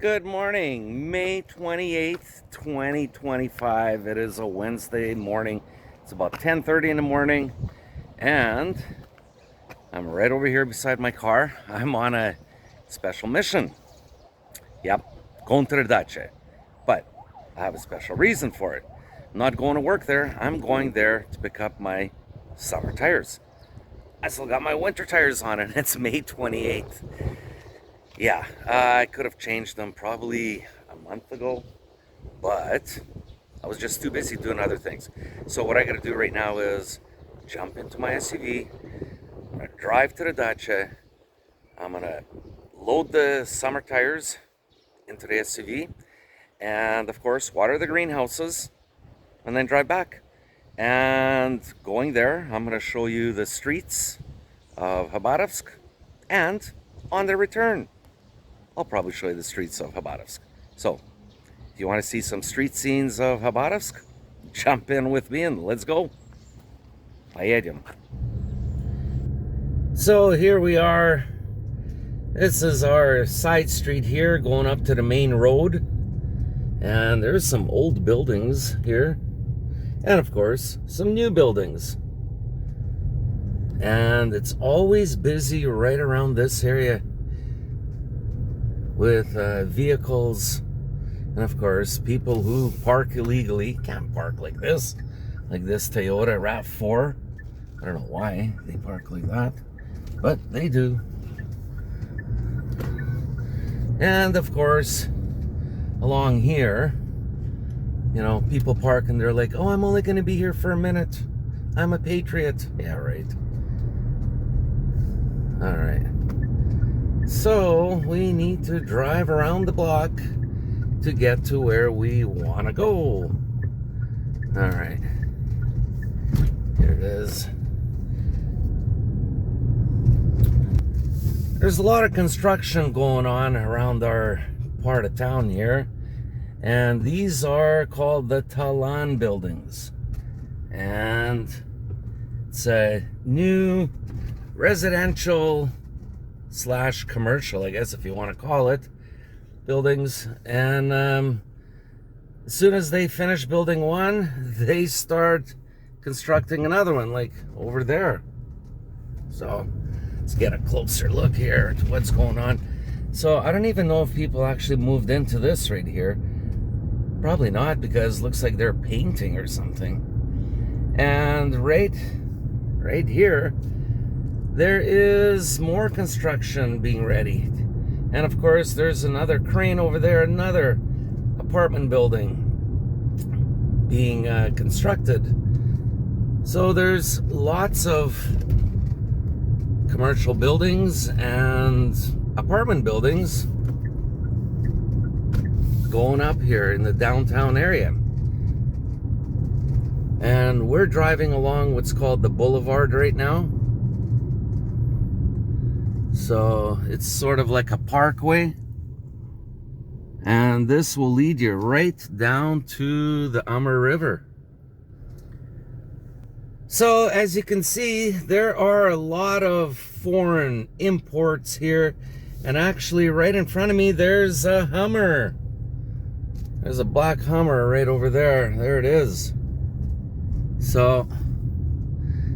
Good morning, May 28th, 2025. It is a Wednesday morning. It's about 10:30 in the morning, and I'm right over here beside my car. I'm on a special mission. Yep, going to the dacha. But I have a special reason for it. I'm not going to work there. I'm going there to pick up my summer tires. I still got my winter tires on, and it's May 28th. Yeah, I could have changed them probably a month ago, but I was just too busy doing other things. So what I got to do right now is jump into my SUV. I'm gonna drive to the dacha. I'm gonna load the summer tires into the SUV, and of course water the greenhouses, and then drive back. And going there, I'm gonna show you the streets of Khabarovsk, and on the return, I'll probably show you the streets of Khabarovsk. So, if you want to see some street scenes of Khabarovsk, jump in with me and let's go. Поедем. So here we are. This is our side street here going up to the main road. And there's some old buildings here. And of course, some new buildings. And it's always busy right around this area with vehicles, and of course people who park illegally. Can't park like this Toyota RAV4. I don't know why they park like that, but they do. And of course along here, you know, people park and they're like, oh, I'm only going to be here for a minute, I'm a patriot. Yeah, right. All right. So we need to drive around the block to get to where we want to go. All right. Here it is. There's a lot of construction going on around our part of town here. And these are called the Talan buildings. And it's a new residential / commercial, I guess, if you want to call it, buildings. And as soon as they finish building one, they start constructing another one, like over there. So let's get a closer look here to what's going on. So I don't even know if people actually moved into this right here. Probably not, because it looks like they're painting or something. And right here, there is more construction being ready. And of course, there's another crane over there, another apartment building being constructed. So there's lots of commercial buildings and apartment buildings going up here in the downtown area. And we're driving along what's called the boulevard right now. So it's sort of like a parkway, and this will lead you right down to the Amur River. So as you can see, there are a lot of foreign imports here, and actually right in front of me there's a Hummer. There's a black Hummer right over there. There it is. So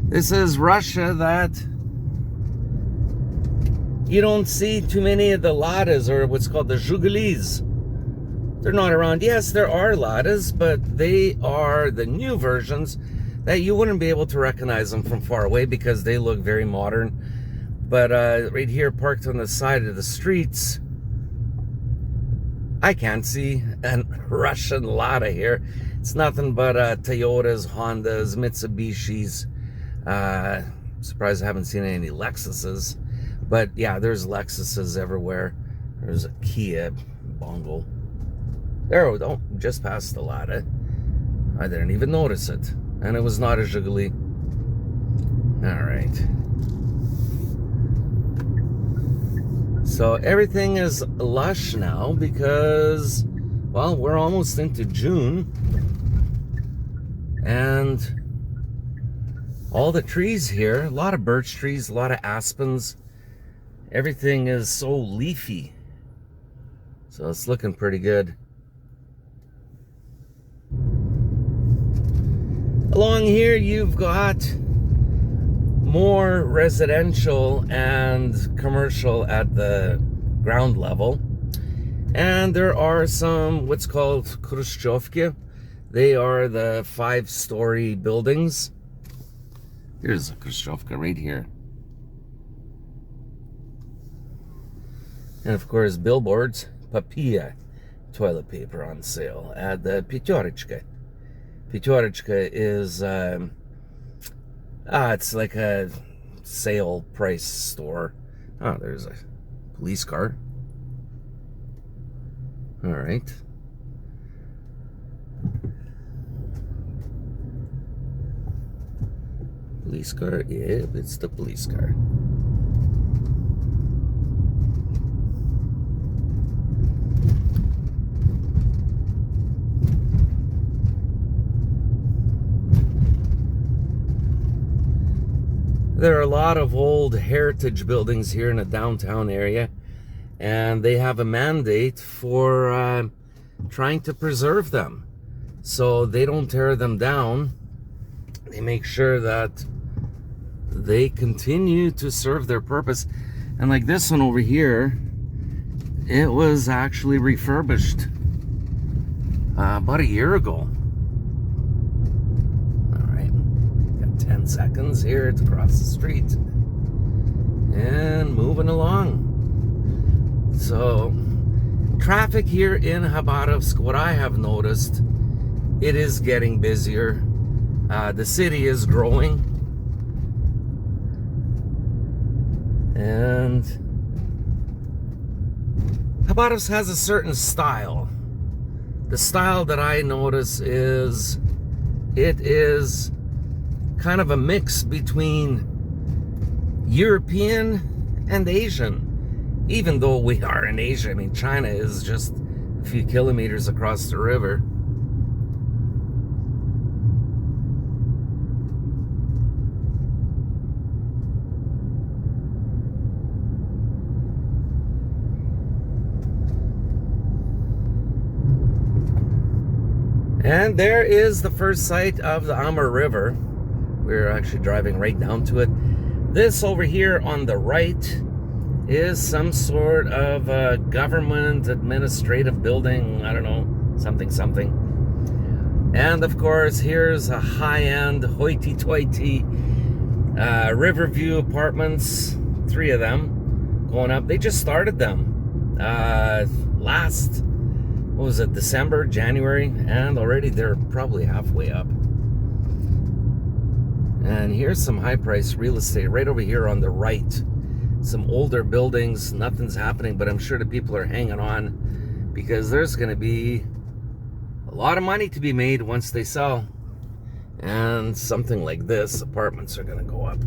this is Russia. That you don't see too many of the Ladas, or what's called the Zhigulis. They're not around. Yes, there are Ladas, but they are the new versions that you wouldn't be able to recognize them from far away because they look very modern. But right here, parked on the side of the streets, I can't see a Russian Lada here. It's nothing but Toyotas, Hondas, Mitsubishis. Surprised I haven't seen any Lexuses. But yeah, there's Lexuses everywhere. There's a Kia Bongo. There we go, just past the Lada. I didn't even notice it. And it was not a Zhiguli. All right. So everything is lush now because, well, we're almost into June. And all the trees here, a lot of birch trees, a lot of aspens. Everything is so leafy. So it's looking pretty good. Along here you've got more residential and commercial at the ground level. And there are some what's called Khrushchevki. They are the 5-story buildings. Here's a Khrushchevka right here. And of course, billboards, papilla, toilet paper on sale at the Pyaterichka. Pyaterichka is, it's like a sale price store. Oh, there's a police car. All right. Police car? Yeah, it's the police car. There are a lot of old heritage buildings here in the downtown area, and they have a mandate for trying to preserve them. So they don't tear them down. They make sure that they continue to serve their purpose. And like this one over here, it was actually refurbished about a year ago. All right, got 10 seconds here to cross the street. And moving along. So, traffic here in Khabarovsk, what I have noticed, it is getting busier. The city is growing. And Khabarovsk has a certain style. The style that I notice is, it is kind of a mix between European and Asian. Even though we are in Asia, I mean, China is just a few kilometers across the river. And there is the first sight of the Amur River. We're actually driving right down to it. This over here on the right is some sort of a government administrative building. I don't know, something. And of course, here's a high-end hoity-toity Riverview apartments. 3 of them going up. They just started them last, what was it, December, January, and already they're probably halfway up. And here's some high-priced real estate right over here on the right. Some older buildings, nothing's happening, but I'm sure the people are hanging on because there's going to be a lot of money to be made once they sell. And something like this, apartments are going to go up.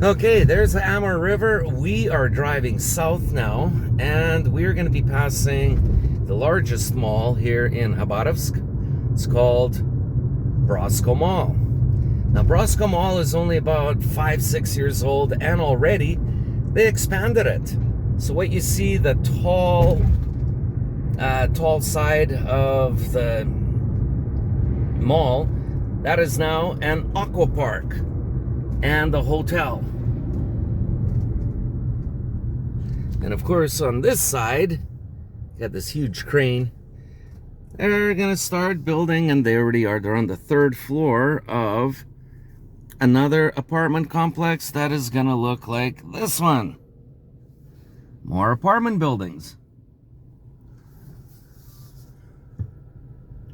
Okay, there's the Amur River. We are driving south now, and we're going to be passing the largest mall here in Khabarovsk. It's called Brosco Mall. Now, Brosco Mall is only about 5-6 years old, and already they expanded it. So what you see, the tall side of the mall, that is now an aqua park and a hotel. And of course, on this side, got this huge crane. They're gonna start building, and they already are. They're on the 3rd floor of another apartment complex that is gonna look like this one. More apartment buildings.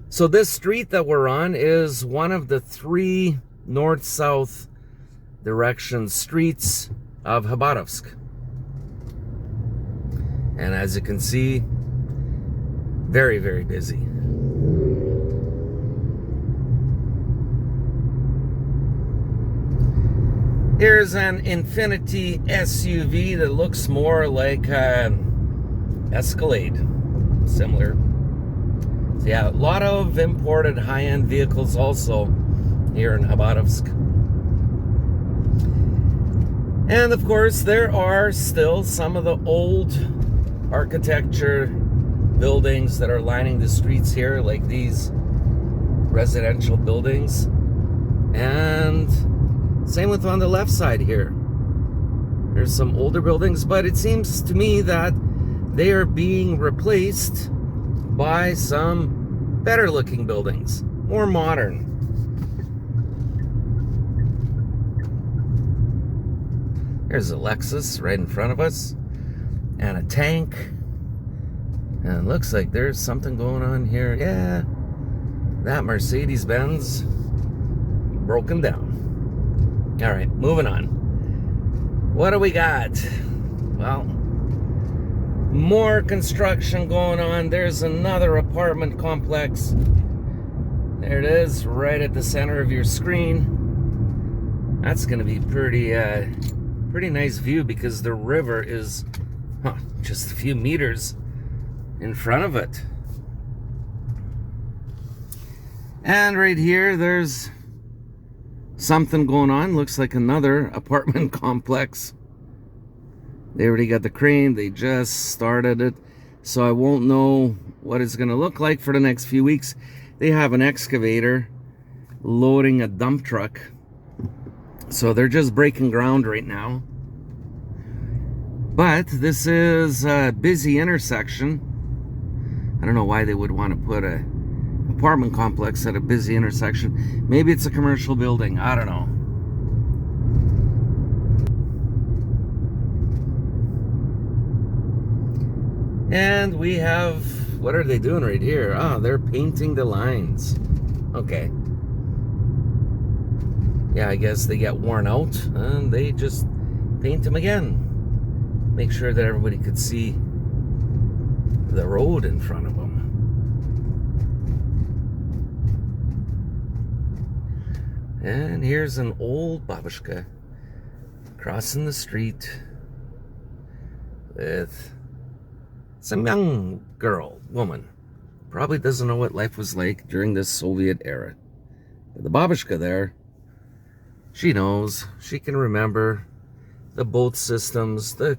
So this street that we're on is one of the 3 north-south direction streets of Khabarovsk. And as you can see, very, very busy. Here's an Infiniti SUV that looks more like Escalade, similar. So yeah, a lot of imported high-end vehicles also here in Khabarovsk. And of course, there are still some of the old architecture buildings that are lining the streets here, like these residential buildings. And same with on the left side here. There's some older buildings, but it seems to me that they are being replaced by some better looking buildings, more modern. There's a Lexus right in front of us, and a tank. And it looks like there's something going on here. Yeah, that Mercedes-Benz broken down. All right, moving on. What do we got? Well, more construction going on. There's another apartment complex. There it is, right at the center of your screen. That's going to be pretty nice view because the river is just a few meters in front of it. And right here, there's something going on. Looks like another apartment complex. They already got the crane. They just started it. So I won't know what it's going to look like for the next few weeks. They have an excavator loading a dump truck. So they're just breaking ground right now. But this is a busy intersection. I don't know why they would want to put a apartment complex at a busy intersection. Maybe it's a commercial building. I don't know. And we have, what are they doing right here? Oh, they're painting the lines. Okay. Yeah, I guess they get worn out and they just paint them again. Make sure that everybody could see the road in front of them. And here's an old babushka crossing the street with some young woman. Probably doesn't know what life was like during the Soviet era. But the babushka there, she knows. She can remember the both systems, the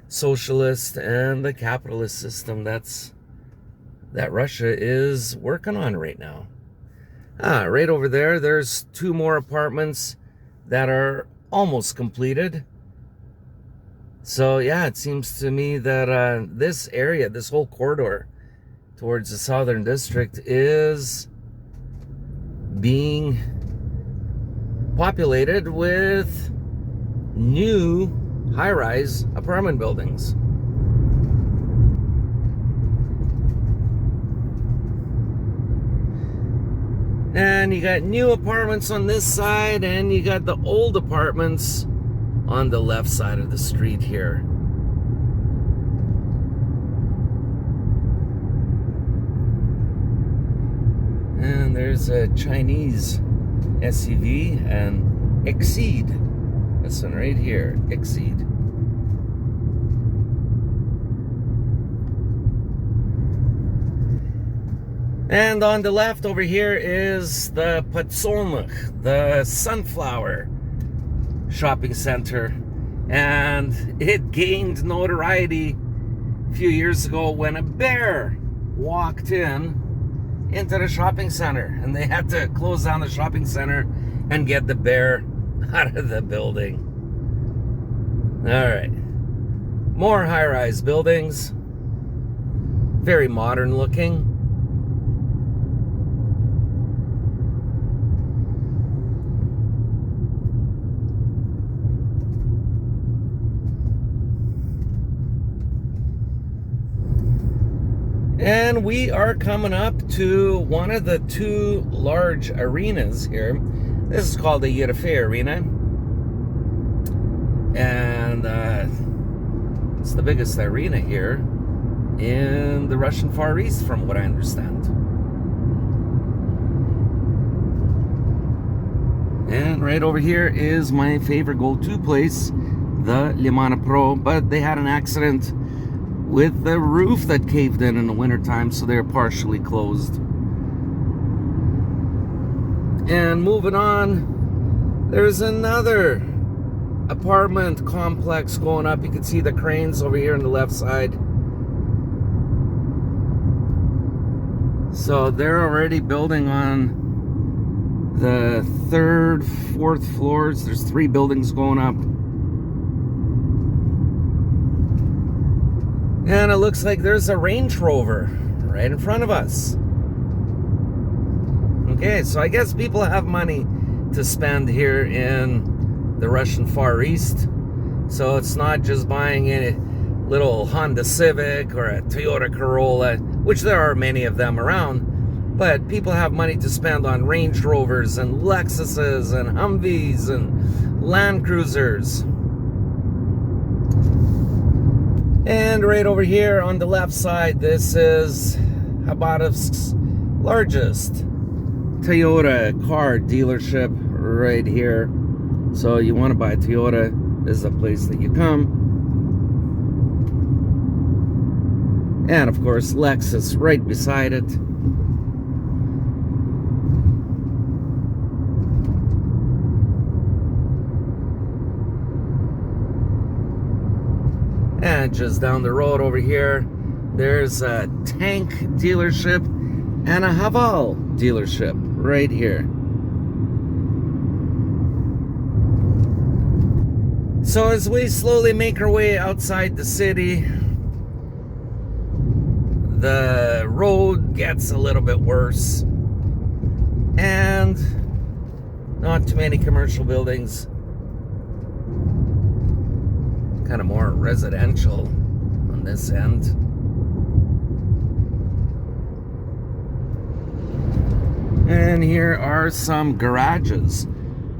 socialist and the capitalist system that Russia is working on right now. Right over there, there's 2 more apartments that are almost completed. So yeah, it seems to me that this area, this whole corridor towards the Southern District is being populated with new high-rise apartment buildings. And you got new apartments on this side, and you got the old apartments on the left side of the street here. And there's a Chinese SUV and Exceed. This one right here, Exceed. And on the left over here is the Podsolnykh, the sunflower shopping center. And it gained notoriety a few years ago when a bear walked into the shopping center. And they had to close down the shopping center and get the bear out of the building. All right. More high-rise buildings. Very modern looking. And we are coming up to one of the 2 large arenas here. This is called the Yerefei Arena. And it's the biggest arena here in the Russian Far East, from what I understand. And right over here is my favorite go-to place, the Limana Pro. But they had an accident with the roof that caved in the wintertime, so they're partially closed. And moving on, there's another apartment complex going up. You can see the cranes over here on the left side. So they're already building on the 3rd, 4th floors. There's 3 buildings going up. And it looks like there's a Range Rover right in front of us. Okay, so I guess people have money to spend here in the Russian Far East. So it's not just buying a little Honda Civic or a Toyota Corolla, which there are many of them around, but people have money to spend on Range Rovers and Lexuses and Humvees and Land Cruisers. And right over here on the left side, this is Khabarovsk's largest Toyota car dealership right here. So you want to buy a Toyota, this is a place that you come. And of course, Lexus right beside it. And just down the road over here, there's a tank dealership and a Haval dealership right here. So as we slowly make our way outside the city, the road gets a little bit worse. And not too many commercial buildings. Kind of more residential on this end. And here are some garages.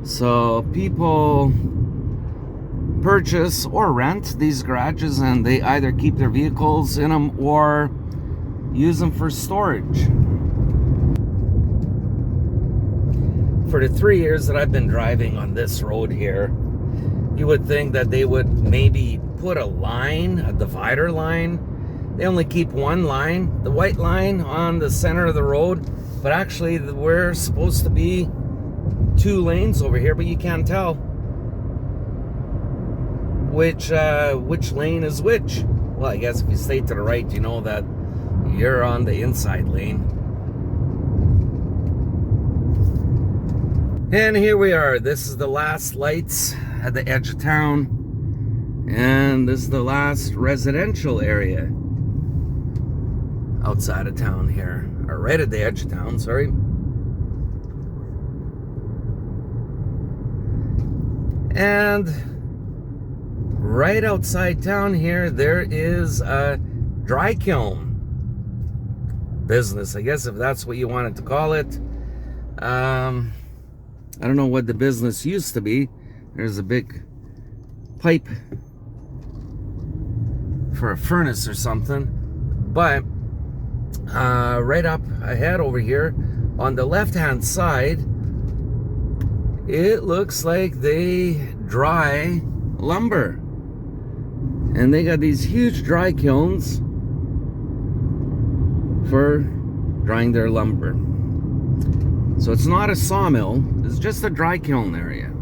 So people purchase or rent these garages, and they either keep their vehicles in them or use them for storage. For the 3 years that I've been driving on this road here, you would think that they would maybe put a line, a divider line. They only keep one line, the white line on the center of the road, but actually we're supposed to be 2 lanes over here, but you can't tell which lane is which. Well, I guess if you stay to the right, you know that you're on the inside lane. And here we are. This is the last lights at the edge of town. And this is the last residential area outside of town here. Or right at the edge of town, sorry. And right outside town here, there is a dry kiln business, I guess, if that's what you wanted to call it. I don't know what the business used to be. There's a big pipe for a furnace or something. But right up ahead over here on the left-hand side, it looks like they dry lumber. And they got these huge dry kilns for drying their lumber. So it's not a sawmill, it's just a dry kiln area.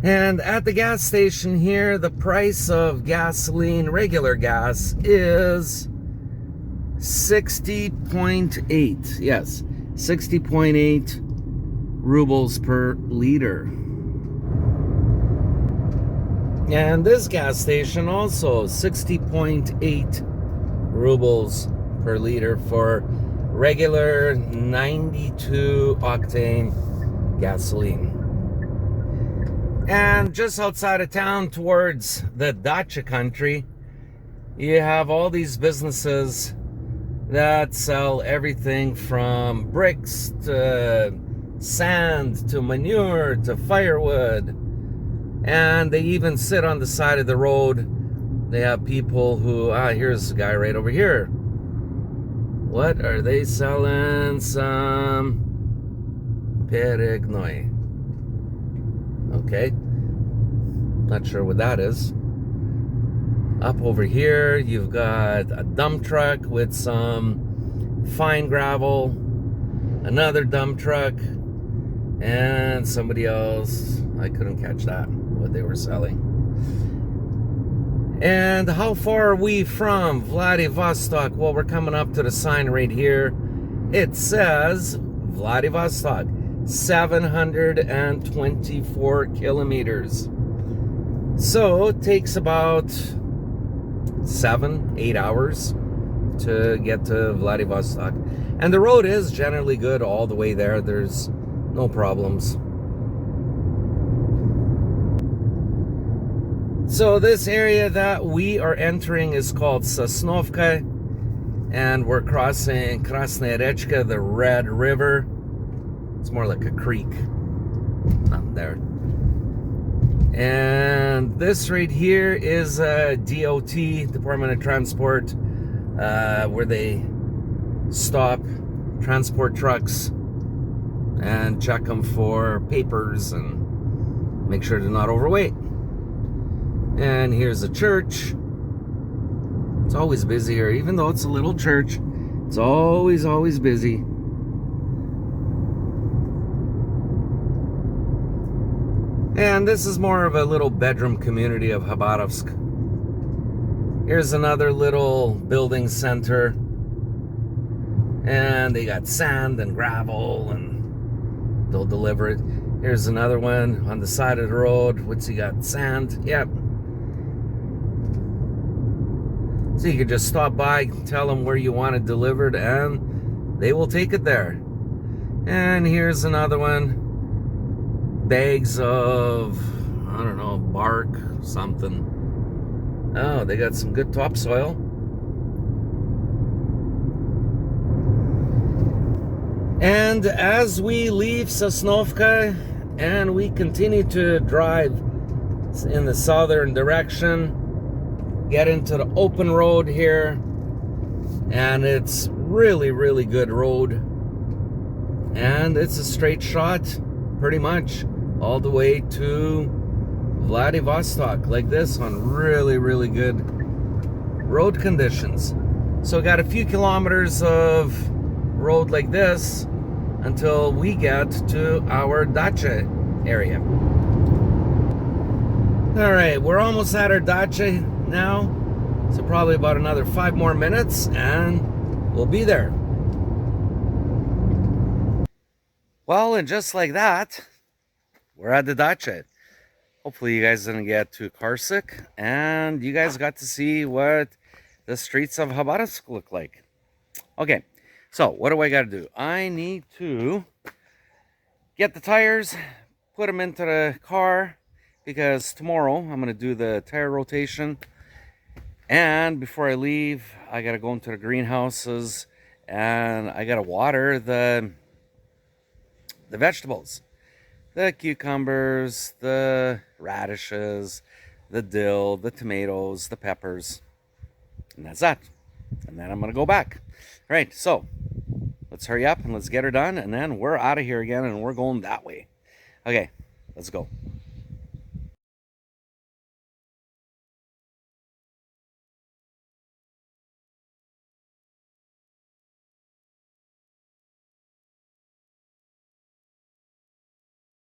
And at the gas station here, the price of gasoline, regular gas, is 60.8. Yes, 60.8 rubles per liter. And this gas station also 60.8 rubles per liter for regular 92 octane gasoline. And just outside of town towards the dacha country, you have all these businesses that sell everything from bricks to sand to manure to firewood. And they even sit on the side of the road. They have people who, here's a guy right over here What are they selling? Some Peregnoi. Okay. Not sure what that is. Up over here, you've got a dump truck with some fine gravel, another dump truck, and somebody else. I couldn't catch that, what they were selling. And how far are we from Vladivostok? Well, we're coming up to the sign right here. It says Vladivostok, 724 kilometers. So it takes about 7-8 hours to get to Vladivostok. And the road is generally good all the way there. There's no problems. So this area that we are entering is called Sosnovka, and we're crossing Krasnaya Rechka, the Red River. It's more like a creek. Not there. And this right here is DOT, Department of Transport, where they stop transport trucks and check them for papers and make sure they're not overweight. And here's a church. It's always busy here, even though it's a little church. It's always busy. And this is more of a little bedroom community of Khabarovsk. Here's another little building center. And they got sand and gravel, and they'll deliver it. Here's another one on the side of the road. What's he got? Sand. Yep. So you can just stop by, tell them where you want it delivered, and they will take it there. And here's another one. Bags of, I don't know, bark, something. Oh, they got some good topsoil. And as we leave Sosnovka and we continue to drive in the southern direction, get into the open road here, and it's really good road, and it's a straight shot pretty much all the way to Vladivostok, like this, on really good road conditions. So got a few kilometers of road like this until we get to our dacha area. All right, we're almost at our dacha now, so probably about another 5 more minutes and we'll be there. Well, and just like that, we're at the dacha. Hopefully you guys didn't get too carsick and you guys got to see what the streets of Khabarovsk look like. Okay, so what do I got to do? I need to get the tires, put them into the car, because tomorrow I'm going to do the tire rotation. And before I leave, I got to go into the greenhouses and I got to water the vegetables. The cucumbers, the radishes, the dill, the tomatoes, the peppers. And that's that. And then I'm going to go back. All right, so let's hurry up and let's get her done. And then we're out of here again and we're going that way. Okay, let's go.